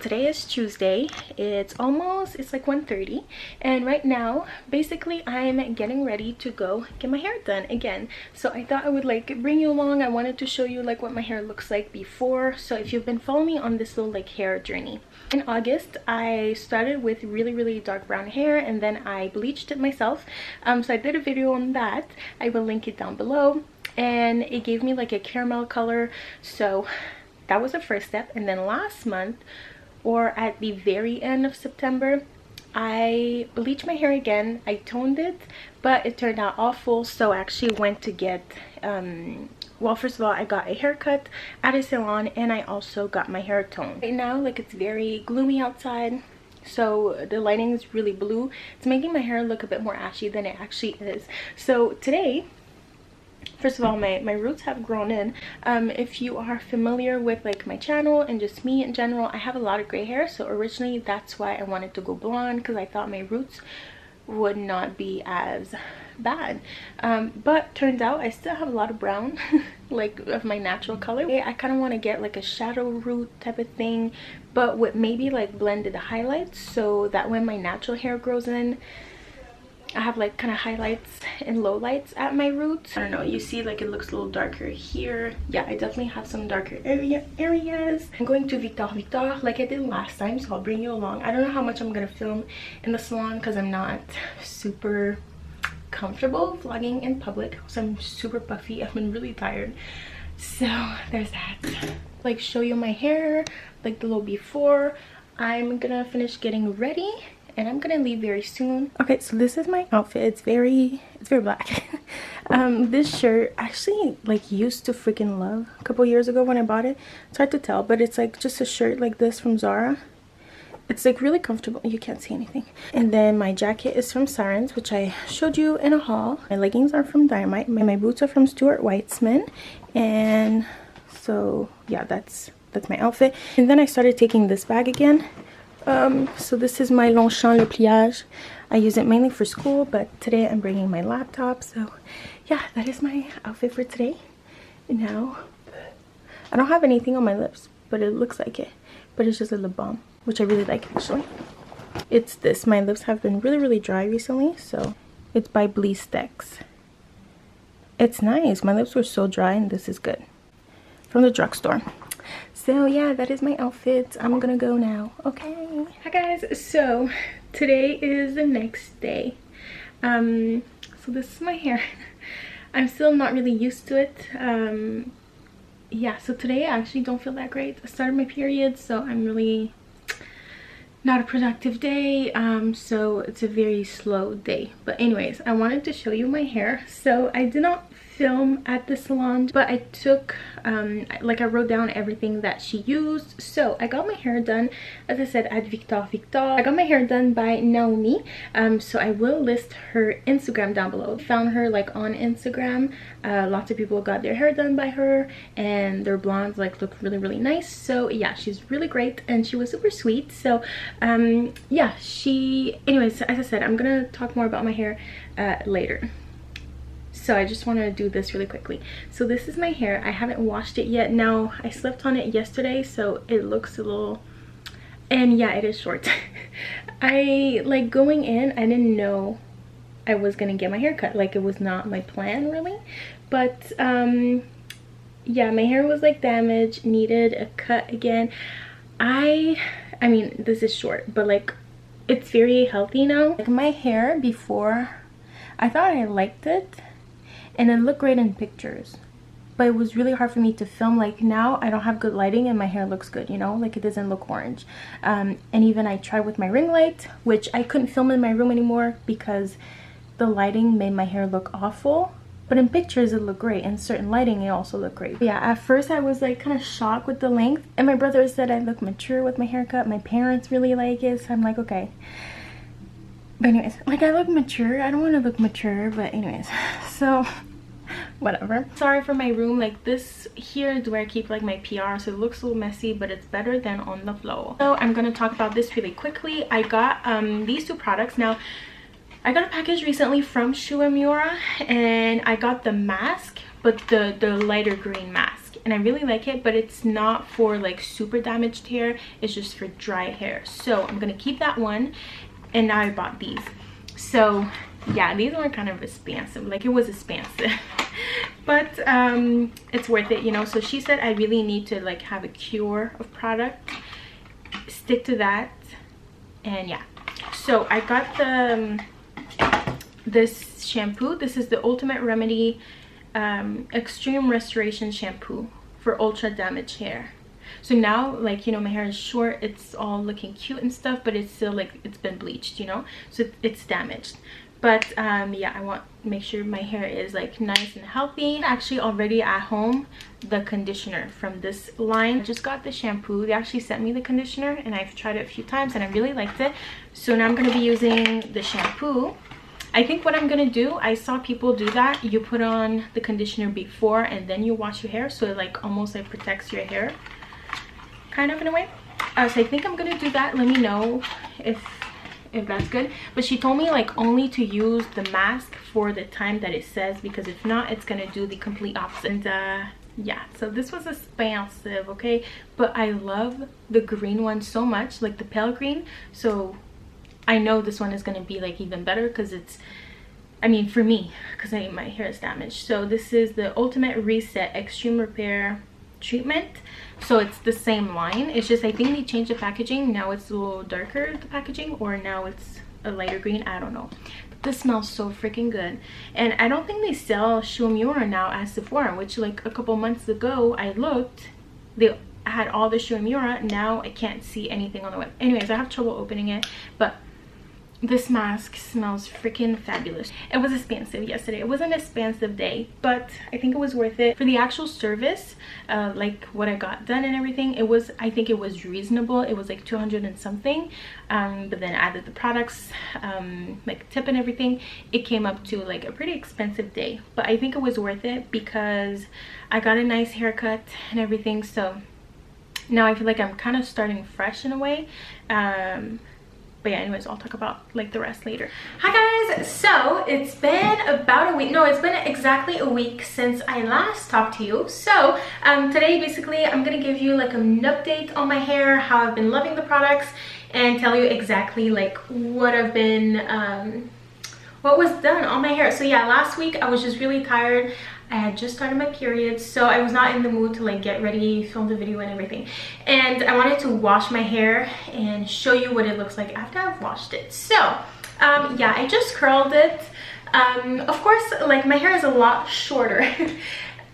today is Tuesday. It's like 1:30, and right now basically I'm getting ready to go get my hair done again. So I thought I would like bring you along. I wanted to show you like what my hair looks like before. So if you've been following me on this little like hair journey, in August I started with really dark brown hair, and then I bleached it myself. So I did a video on that. I will link it down below, and it gave me like a caramel color. So that was the first step. And then last month, or at the very end of September, I bleached my hair again. I toned it, but it turned out awful. So I actually went to get well, first of all, I got a haircut at a salon, and I also got my hair toned. Right now, like, it's very gloomy outside, so the lighting is really blue. It's making my hair look a bit more ashy than it actually is. So today, first of all, my roots have grown in. If you are familiar with like my channel and just me in general, I have a lot of gray hair. So originally that's why I wanted to go blonde, because I thought my roots would not be as bad. But turns out I still have a lot of brown like of my natural color. I kind of want to get like a shadow root type of thing, but with maybe like blended highlights, so that when my natural hair grows in, I have like kind of highlights and lowlights at my roots. I don't know, you see like it looks a little darker here. Yeah, I definitely have some darker areas. I'm going to Victor like I did last time, so I'll bring you along. I don't know how much I'm gonna film in the salon because I'm not super comfortable vlogging in public, so I'm super puffy. I've been really tired, so there's that. Like, show you my hair like the little before. I'm gonna finish getting ready and I'm gonna leave very soon. Okay, so this is my outfit. It's very black. This shirt I actually like used to freaking love a couple years ago when I bought it. It's hard to tell, but it's like just a shirt like this from Zara. It's like really comfortable. You can't see anything. And then my jacket is from Sirens, which I showed you in a haul. My leggings are from Dynamite. My boots are from Stuart Weitzman. And so yeah, that's my outfit. And then I started taking this bag again. So this is my Longchamp Le Pliage. I use it mainly for school, but today I'm bringing my laptop. So yeah, that is my outfit for today. And now I don't have anything on my lips, but it looks like it. But it's just a lip balm, which I really like actually. It's this. My lips have been really dry recently, so it's by Blistex. It's nice. My lips were so dry, and this is good. From the drugstore. So yeah, that is my outfit. I'm gonna go now. Okay. Hi guys. So today is the next day. So this is my hair. I'm still not really used to it. Yeah, so today I actually don't feel that great. I started my period, so I'm really not a productive day. So it's a very slow day. But anyways, I wanted to show you my hair. So I did not film at the salon, but I took like I wrote down everything that she used. So I got my hair done, as I said, at Victor. I got my hair done by Naomi. So I will list her Instagram down below. Found her like on Instagram. Lots of people got their hair done by her, and their blondes like look really nice. So yeah, she's really great, and she was super sweet. So yeah, anyways, as I said, I'm gonna talk more about my hair later. So I just want to do this really quickly. So this is my hair. I haven't washed it yet. Now I slept on it yesterday, so it looks a little, and yeah, it is short. I like going in, I didn't know I was gonna get my hair cut. Like, it was not my plan really, but yeah, my hair was like damaged, needed a cut again. I mean, this is short, but like it's very healthy now. Like, my hair before, I thought I liked it and it looked great in pictures, but it was really hard for me to film. Like, now I don't have good lighting and my hair looks good, you know, like it doesn't look orange. And even I tried with my ring light, which I couldn't film in my room anymore because the lighting made my hair look awful. But in pictures it looked great, and certain lighting it also looked great. Yeah, at first I was like kind of shocked with the length, and my brother said I look mature with my haircut. My parents really like it, so I'm like, okay. But anyways, like, I look mature. I don't want to look mature, but anyways, so whatever. Sorry for my room. Like, this here is where I keep like my PR, so it looks a little messy, but it's better than on the floor. So I'm gonna talk about this really quickly. I got these two products. Now I got a package recently from She Uemura, and I got the mask, but the lighter green mask. and I really like it, but it's not for like super damaged hair, it's just for dry hair. So I'm gonna keep that one. And now I bought these. So yeah, these were kind of expensive, like it was expensive. But it's worth it, you know. So she said I really need to like have a cure of product, stick to that. And yeah, so I got the this shampoo. This is the Ultimate Remedy Extreme Restoration Shampoo for ultra damaged hair. So now, like, you know, my hair is short, it's all looking cute and stuff, but it's still like it's been bleached, you know, so it's damaged. But yeah, I want to make sure my hair is like nice and healthy. Actually already at home, the conditioner from this line. I just got the shampoo. They actually sent me the conditioner and I've tried it a few times and I really liked it. So now I'm going to be using the shampoo. I think what I'm gonna do, I saw people do that, you put on the conditioner before and then you wash your hair, so it like almost like protects your hair kind of in a way. So I think I'm gonna do that. Let me know if that's good. But she told me like only to use the mask for the time that it says, because if not, it's gonna do the complete opposite. And yeah, so this was expensive, okay, but I love the green one so much, like the pale green. So I know this one is gonna be like even better, because it's, I mean, for me, because my hair is damaged. So this is the Ultimate Reset Extreme Repair Treatment. So it's the same line, it's just I think they changed the packaging. Now it's a little darker, the packaging, or now it's a lighter green, I don't know. But this smells so freaking good. And I don't think they sell She Uemura now at Sephora, which like a couple months ago I looked, they had all the She Uemura. Now I can't see anything on the web. Anyways, I have trouble opening it, but this mask smells freaking fabulous. It was expensive yesterday. It was an expensive day, but I think it was worth it for the actual service, like what I got done and everything. It was, I think it was reasonable. It was like 200 and something, but then added the products, like tip and everything, it came up to like a pretty expensive day. But I think it was worth it because I got a nice haircut and everything. So now I feel like I'm kind of starting fresh in a way. But yeah, anyways, I'll talk about like the rest later. Hi guys, so it's been about a week, no, it's been exactly a week since I last talked to you. So today basically I'm gonna give you like an update on my hair, how I've been loving the products, and tell you exactly like what I've been what was done on my hair. So yeah, last week I was just really tired. I had just started my period, so I was not in the mood to like get ready, film the video and everything. And I wanted to wash my hair and show you what it looks like after I've washed it. So yeah, I just curled it. Of course, like my hair is a lot shorter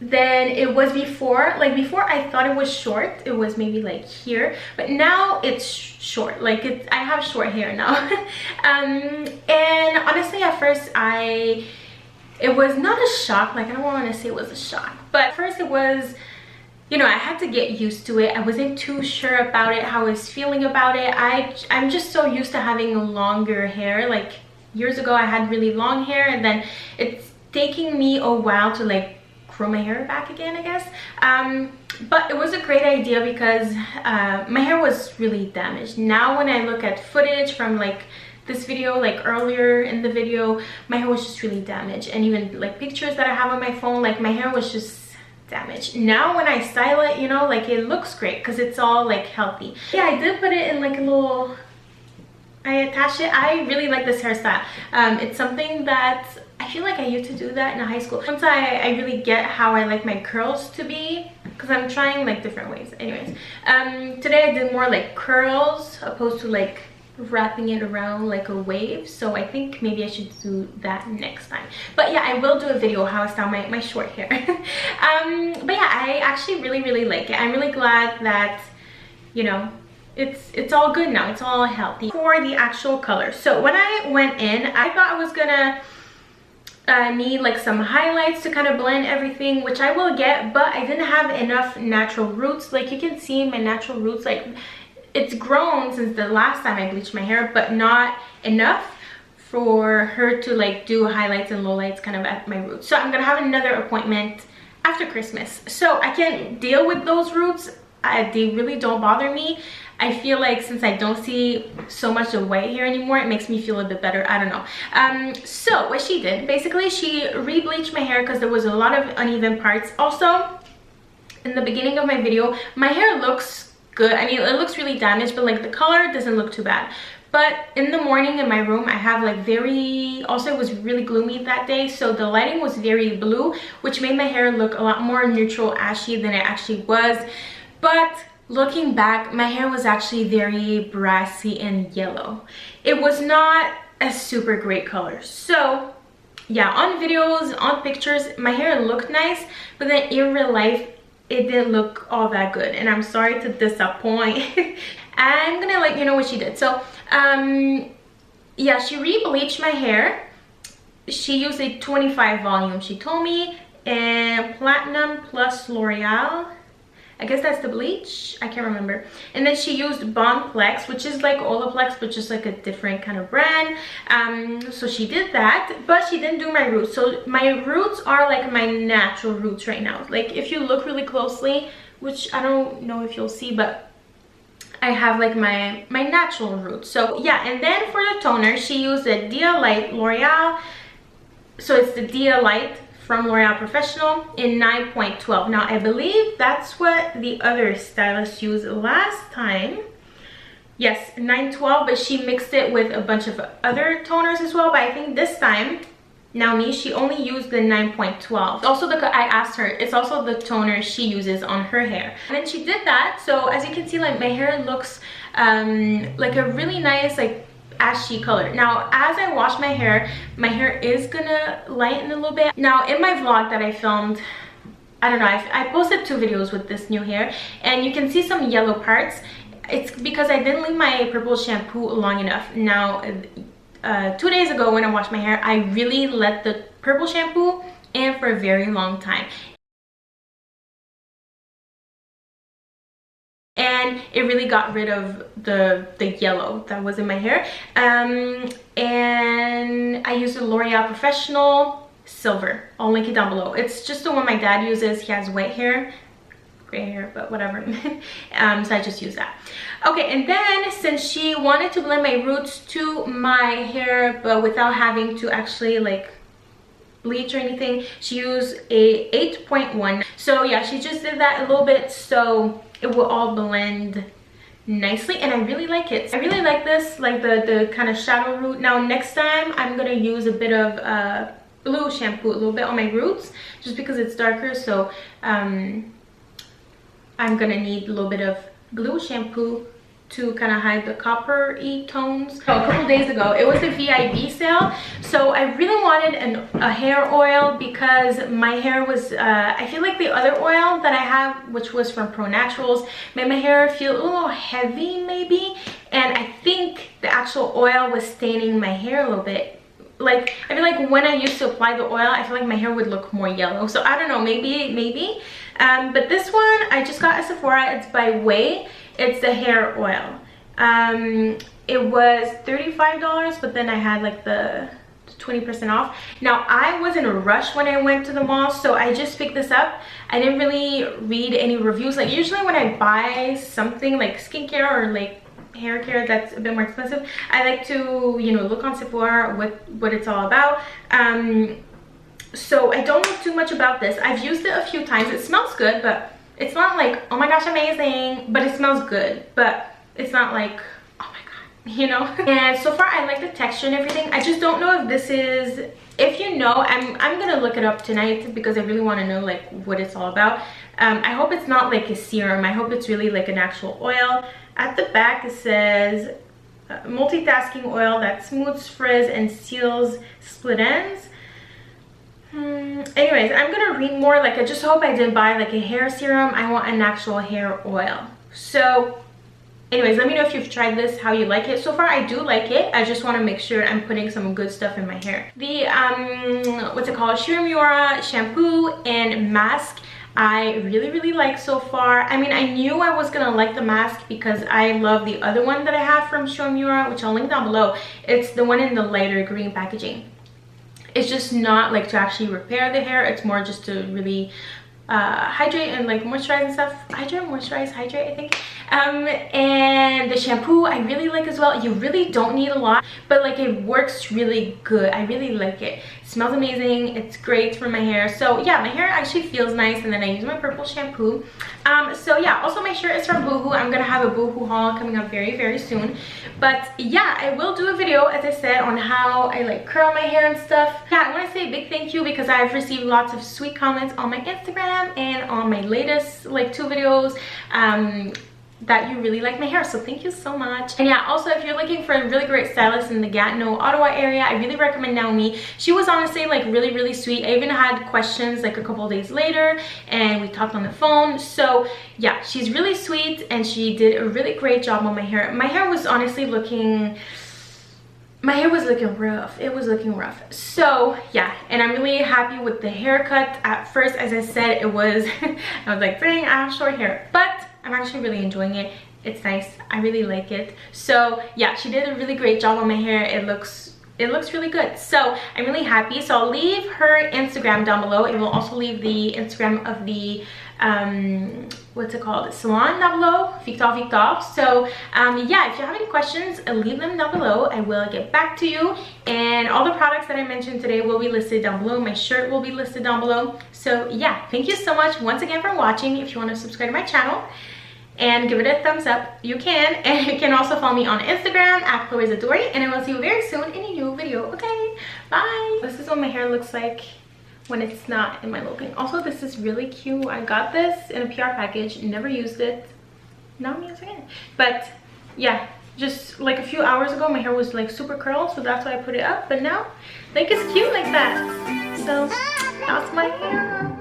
than it was before. Like before I thought it was short, it was maybe like here, but now it's short. Like I have short hair now. And honestly, at first it was not a shock. Like I don't want to say it was a shock, but first it was, you know, I had to get used to it. I wasn't too sure about it, how I was feeling about it. I'm just so used to having longer hair. Like years ago I had really long hair, and then it's taking me a while to like grow my hair back again, I guess. But it was a great idea because my hair was really damaged. Now when I look at footage from like this video, like earlier in the video, my hair was just really damaged. And even like pictures that I have on my phone, like my hair was just damaged. Now when I style it, you know, like it looks great because it's all like healthy. Yeah, I did put it in like a little, I attached it. I really like this hairstyle. It's something that I feel like I used to do that in high school. Once I really get how I like my curls to be, because I'm trying like different ways. Anyways, today I did more like curls opposed to like wrapping it around like a wave. So I think maybe I should do that next time. But yeah, I will do a video how I style my short hair. But yeah, I actually really like it. I'm really glad that, you know, it's all good now. It's all healthy. For the actual color, so when I went in, I thought I was gonna need like some highlights to kind of blend everything, which I will get, but I didn't have enough natural roots. Like you can see my natural roots, like it's grown since the last time I bleached my hair, but not enough for her to like do highlights and lowlights kind of at my roots. So I'm gonna have another appointment after Christmas, so I can deal with those roots. They really don't bother me. I feel like since I don't see so much of white hair anymore, it makes me feel a bit better. I don't know. So what she did, basically she re-bleached my hair because there was a lot of uneven parts. Also, in the beginning of my video, my hair looks good. I mean, it looks really damaged, but like the color doesn't look too bad. But in the morning in my room, I have like also it was really gloomy that day, so the lighting was very blue, which made my hair look a lot more neutral ashy than it actually was. But looking back, my hair was actually very brassy and yellow. It was not a super great color. So yeah, on videos, on pictures, my hair looked nice, but then in real life, it didn't look all that good, and I'm sorry to disappoint. I'm gonna let you know what she did. So yeah, she re-bleached my hair. She used a 25 volume, she told me, and Platinum plus L'Oreal. I guess that's the bleach, I can't remember. And then she used Bonplex, which is like Olaplex, but just like a different kind of brand. So she did that, but she didn't do my roots. So my roots are like my natural roots right now. Like if you look really closely, which I don't know if you'll see, but I have like my natural roots. So yeah, and then for the toner, she used a Dia Light L'Oreal. So it's the Dia Light from L'Oreal Professional in 9.12. Now I believe that's what the other stylist used last time. Yes, 9.12, but she mixed it with a bunch of other toners as well. But I think this time, she only used the 9.12. Also, I asked her, it's also the toner she uses on her hair. And then she did that. So as you can see, like my hair looks like a really nice, like ashy color. Now as I wash my hair is gonna lighten a little bit. Now in my vlog that I filmed, I don't know, I posted 2 videos with this new hair, and you can see some yellow parts. It's because I didn't leave my purple shampoo long enough. Now 2 days ago when I washed my hair, I really let the purple shampoo in for a very long time, and it really got rid of the yellow that was in my hair. And I used a L'Oreal Professional Silver. I'll link it down below. It's just the one my dad uses. He has white hair, gray hair, but whatever. So I just use that. Okay, and then since she wanted to blend my roots to my hair but without having to actually like bleach or anything, she used a 8.1. So yeah, she just did that a little bit so it will all blend nicely, and I really like it. I really like this, like the kind of shadow root. Now next time I'm gonna use a bit of blue shampoo a little bit on my roots, just because it's darker. So I'm gonna need a little bit of blue shampoo to kind of hide the copper-y tones. So a couple days ago, it was the VIB sale, so I really wanted a hair oil because my hair was I feel like the other oil that I have, which was from Pro Naturals, made my hair feel a little heavy maybe, and I think the actual oil was staining my hair a little bit. Like I feel like when I used to apply the oil, I feel like my hair would look more yellow. So I don't know, maybe. But this one I just got at Sephora. It's by Way. It's the hair oil. It was $35, but then I had like the 20% off. Now I was in a rush when I went to the mall, so I just picked this up. I didn't really read any reviews. Like usually when I buy something like skincare or like hair care that's a bit more expensive, I like to, you know, look on Sephora what it's all about. So I don't know too much about this. I've used it a few times. It smells good, but it's not like, oh my gosh, amazing, but it smells good. But it's not like, oh my god, you know. And so far I like the texture and everything. I just don't know if this is, if you know, I'm gonna look it up tonight because I really want to know like what it's all about. I hope it's not like a serum. I hope it's really like an actual oil. At the back it says multitasking oil that smooths frizz and seals split ends. Anyways, I'm gonna read more. Like I just hope I didn't buy like a hair serum. I want an actual hair oil. So anyways, let me know if you've tried this, how you like it. So far I do like it. I just want to make sure I'm putting some good stuff in my hair. The what's it called, She Uemura shampoo and mask I really like so far. I mean, I knew I was gonna like the mask because I love the other one that I have from She Uemura, which I'll link down below. It's the one in the lighter green packaging. It's just not like to actually repair the hair. It's more just to really hydrate and like moisturize and stuff. Hydrate, I think. And the shampoo I really like as well. You really don't need a lot, but like it works really good. I really like it. It smells amazing. It's great for my hair. So yeah, my hair actually feels nice, and then I use my purple shampoo. So yeah, also my shirt is from Boohoo. I'm gonna have a Boohoo haul coming up very soon. But yeah, I will do a video, as I said, on how I like curl my hair and stuff. Yeah, I want to say a big thank you because I've received lots of sweet comments on my Instagram and on my latest like 2 videos that you really like my hair, so thank you so much. And yeah, also if you're looking for a really great stylist in the Gatineau, Ottawa area, I really recommend Naomi. She was honestly like really sweet. I even had questions like a couple of days later, and we talked on the phone. So yeah, she's really sweet, and she did a really great job on my hair. My hair was honestly looking rough. It was looking rough. So yeah, and I'm really happy with the haircut. At first, as I said, it was I was like, dang, I have short hair, but I'm actually really enjoying it. It's nice. I really like it. So yeah, she did a really great job on my hair. It looks really good. So I'm really happy. So I'll leave her Instagram down below. I will also leave the Instagram of the what's it called, salon down below, Victor. So yeah, if you have any questions, leave them down below. I will get back to you, and all the products that I mentioned today will be listed down below. My shirt will be listed down below. So yeah, thank you so much once again for watching. If you want to subscribe to my channel and give it a thumbs up, you can. And you can also follow me on Instagram at Zadori, and I will see you very soon in a new video. Okay, bye. This is what my hair looks like when it's not in my look-in. Also, this is really cute. I got this in a PR package, never used it. Now I'm using it. But yeah, just like a few hours ago, my hair was like super curled, so that's why I put it up. But now, like, it's cute like that. So that's my hair.